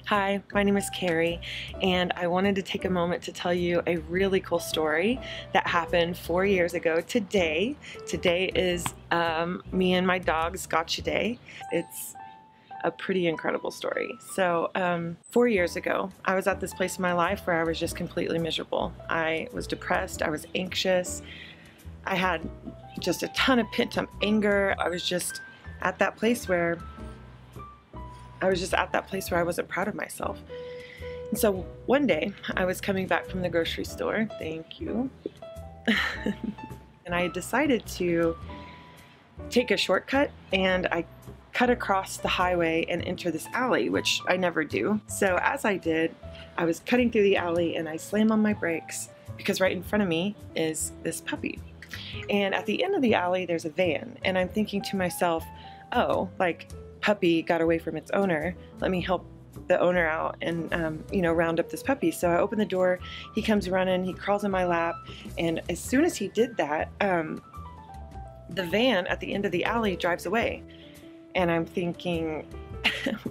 Hi, my name is Keri, and I wanted to take a moment to tell you a really cool story that happened 4 years ago today. Today is me and my dog's gotcha day. It's a pretty incredible story. So 4 years ago, I was at this place in my life where I was just completely miserable. I was depressed, I was anxious, I had just a ton of pent-up anger. I was just at that place where I wasn't proud of myself. And so one day I was coming back from the grocery store, thank you, and I decided to take a shortcut, and I cut across the highway and enter this alley, which I never do. So as I did, I was cutting through the alley and I slammed on my brakes because right in front of me is this puppy. And at the end of the alley there's a van, and I'm thinking to myself, oh, like, puppy got away from its owner, let me help the owner out and round up this puppy. So I open the door, he comes running, he crawls in my lap, and as soon as he did that, the van at the end of the alley drives away. And I'm thinking,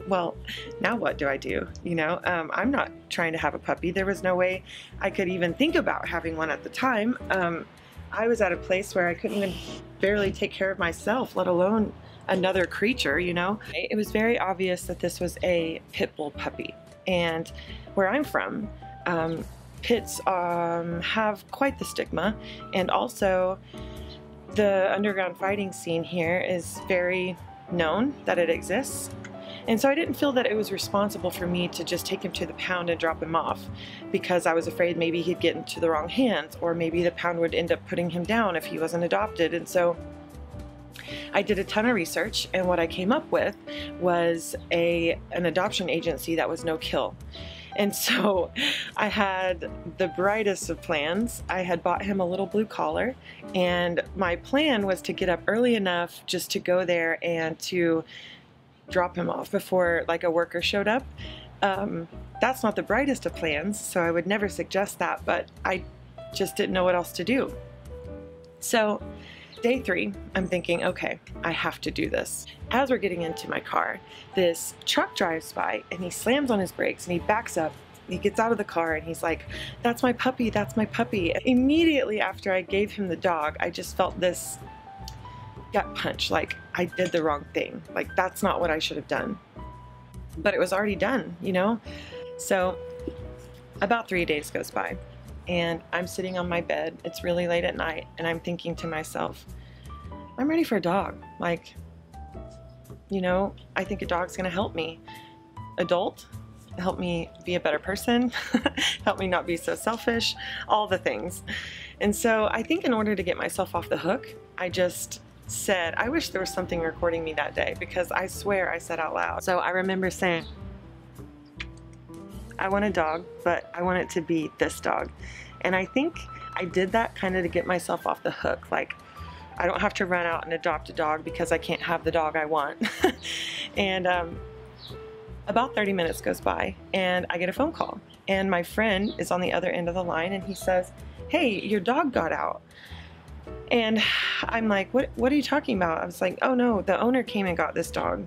well, now what do I do? I'm not trying to have a puppy. There was no way I could even think about having one at the time. I was at a place where I couldn't even barely take care of myself, let alone another creature, It was very obvious that this was a pit bull puppy. And where I'm from, pits have quite the stigma, and also the underground fighting scene here is very known that it exists. And so I didn't feel that it was responsible for me to just take him to the pound and drop him off, because I was afraid maybe he'd get into the wrong hands, or maybe the pound would end up putting him down if he wasn't adopted. And so I did a ton of research, and what I came up with was an adoption agency that was no kill. And so I had the brightest of plans. I had bought him a little blue collar, and my plan was to get up early enough just to go there and to drop him off before like a worker showed up. That's not the brightest of plans, so I would never suggest that, but I just didn't know what else to do. So day 3, I'm thinking, okay, I have to do this. As we're getting into my car, this truck drives by and he slams on his brakes and he backs up. He gets out of the car and he's like, "That's my puppy, that's my puppy." Immediately after I gave him the dog, I just felt this gut punch, like I did the wrong thing. Like, that's not what I should have done. But it was already done, So about 3 days goes by, and I'm sitting on my bed. It's really late at night, and I'm thinking to myself, I'm ready for a dog. Like, I think a dog's gonna help me. Adult, help me be a better person, help me not be so selfish, all the things. And so I think in order to get myself off the hook, I just said, I wish there was something recording me that day, because I swear I said out loud. So I remember saying, I want a dog, but I want it to be this dog. And I think I did that kind of to get myself off the hook. Like, I don't have to run out and adopt a dog because I can't have the dog I want. And about 30 minutes goes by and I get a phone call, and my friend is on the other end of the line, and he says, "Hey, your dog got out." And I'm like, what are you talking about? I was like, "Oh no, the owner came and got this dog."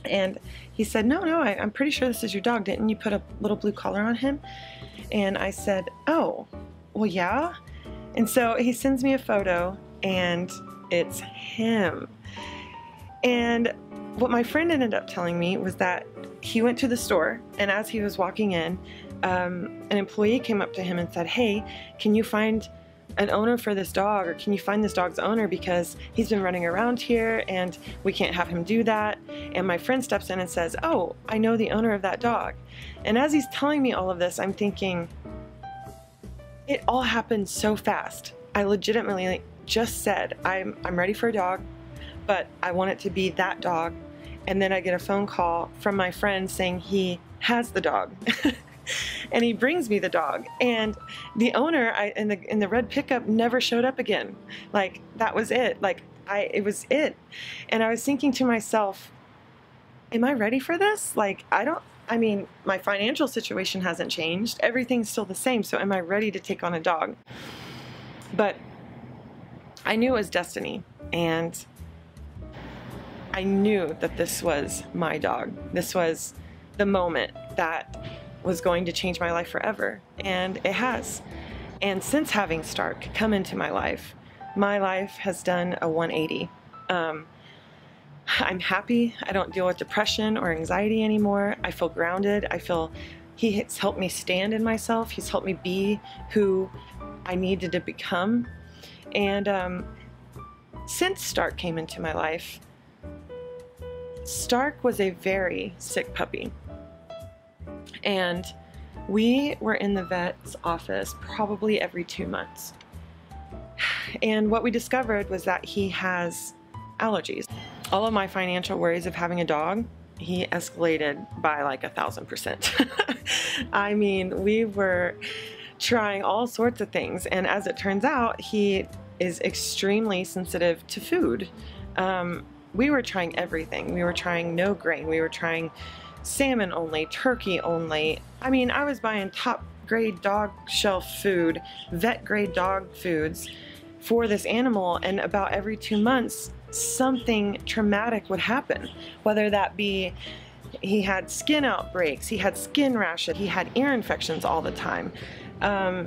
And he said, no, I'm pretty sure this is your dog. Didn't you put a little blue collar on him? And I said, oh, well, yeah. And so he sends me a photo, and it's him. And what my friend ended up telling me was that he went to the store, and as he was walking in, an employee came up to him and said, "Hey, can you find an owner for this dog, or can you find this dog's owner, because he's been running around here and we can't have him do that." And my friend steps in and says, "Oh, I know the owner of that dog." And as he's telling me all of this, I'm thinking, it all happened so fast. I legitimately just said, I'm ready for a dog, but I want it to be that dog. And then I get a phone call from my friend saying he has the dog. And he brings me the dog, and the owner in the red pickup never showed up again. Like, that was it. Like, it was it. And I was thinking to myself, am I ready for this? Like, I mean, my financial situation hasn't changed. Everything's still the same. So am I ready to take on a dog? But I knew it was destiny, and I knew that this was my dog. This was the moment that was going to change my life forever, and it has. And since having Stark come into my life has done a 180. I'm happy. I don't deal with depression or anxiety anymore. I feel grounded. I feel he has helped me stand in myself. He's helped me be who I needed to become. And since Stark came into my life, Stark was a very sick puppy. And we were in the vet's office probably every 2 months. And what we discovered was that he has allergies. All of my financial worries of having a dog, he escalated by like 1,000%. I mean, we were trying all sorts of things, and as it turns out, he is extremely sensitive to food. We were trying everything. We were trying no grain. We were trying salmon only, turkey only. I mean, I was buying top grade dog shelf food, vet grade dog foods for this animal, and about every 2 months something traumatic would happen, whether that be he had skin outbreaks, he had skin rashes, he had ear infections all the time.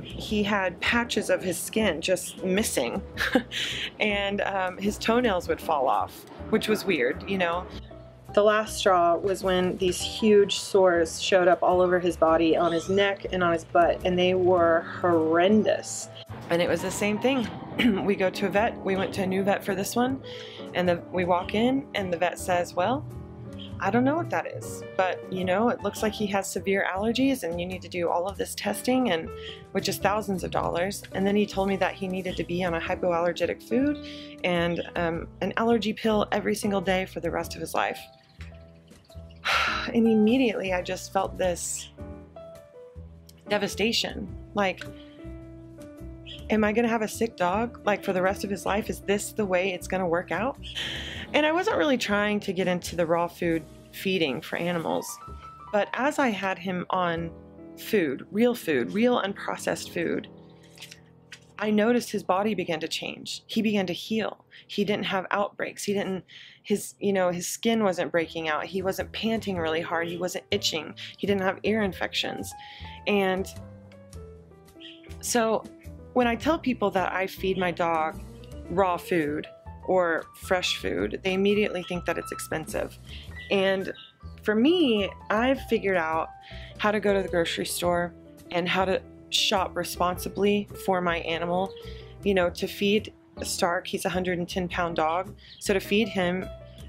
He had patches of his skin just missing and his toenails would fall off, which was weird, you know. The last straw was when these huge sores showed up all over his body, on his neck and on his butt, and they were horrendous. And it was the same thing. We go to a vet, we went to a new vet for this one, and we walk in and the vet says, well, I don't know what that is, but you know, it looks like he has severe allergies and you need to do all of this testing, and which is thousands of dollars. And then he told me that he needed to be on a hypoallergenic food and an allergy pill every single day for the rest of his life. And immediately I just felt this devastation. Like, am I gonna have a sick dog like for the rest of his life? Is this the way it's gonna work out? And I wasn't really trying to get into the raw food feeding for animals, but as I had him on food, real unprocessed food, I noticed his body began to change. He began to heal. He didn't have outbreaks. His skin wasn't breaking out. He wasn't panting really hard. He wasn't itching. He didn't have ear infections. And so when I tell people that I feed my dog raw food or fresh food, they immediately think that it's expensive. And for me, I've figured out how to go to the grocery store and how to shop responsibly for my animal. You know, to feed Stark, he's a 110-pound dog, so to feed him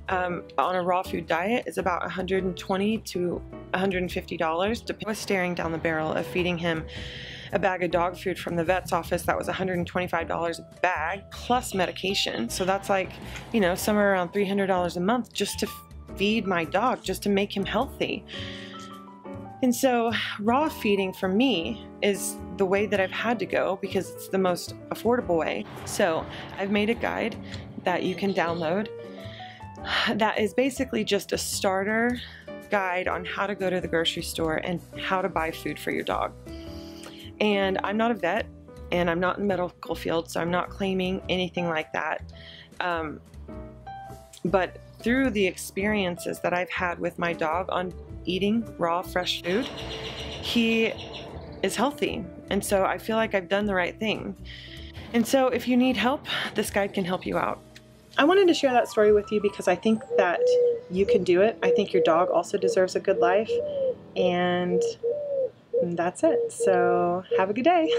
on a raw food diet is about $120 to $150. I was staring down the barrel of feeding him a bag of dog food from the vet's office that was $125 a bag plus medication. So that's like, you know, somewhere around $300 a month just to feed my dog, just to make him healthy. And so raw feeding for me is the way that I've had to go because it's the most affordable way. So I've made a guide that you can download that is basically just a starter guide on how to go to the grocery store and how to buy food for your dog. And I'm not a vet and I'm not in the medical field, so I'm not claiming anything like that. But through the experiences that I've had with my dog on eating raw, fresh food, he is healthy. And so I feel like I've done the right thing. And so if you need help, this guide can help you out. I wanted to share that story with you because I think that you can do it. I think your dog also deserves a good life. And that's it. So have a good day.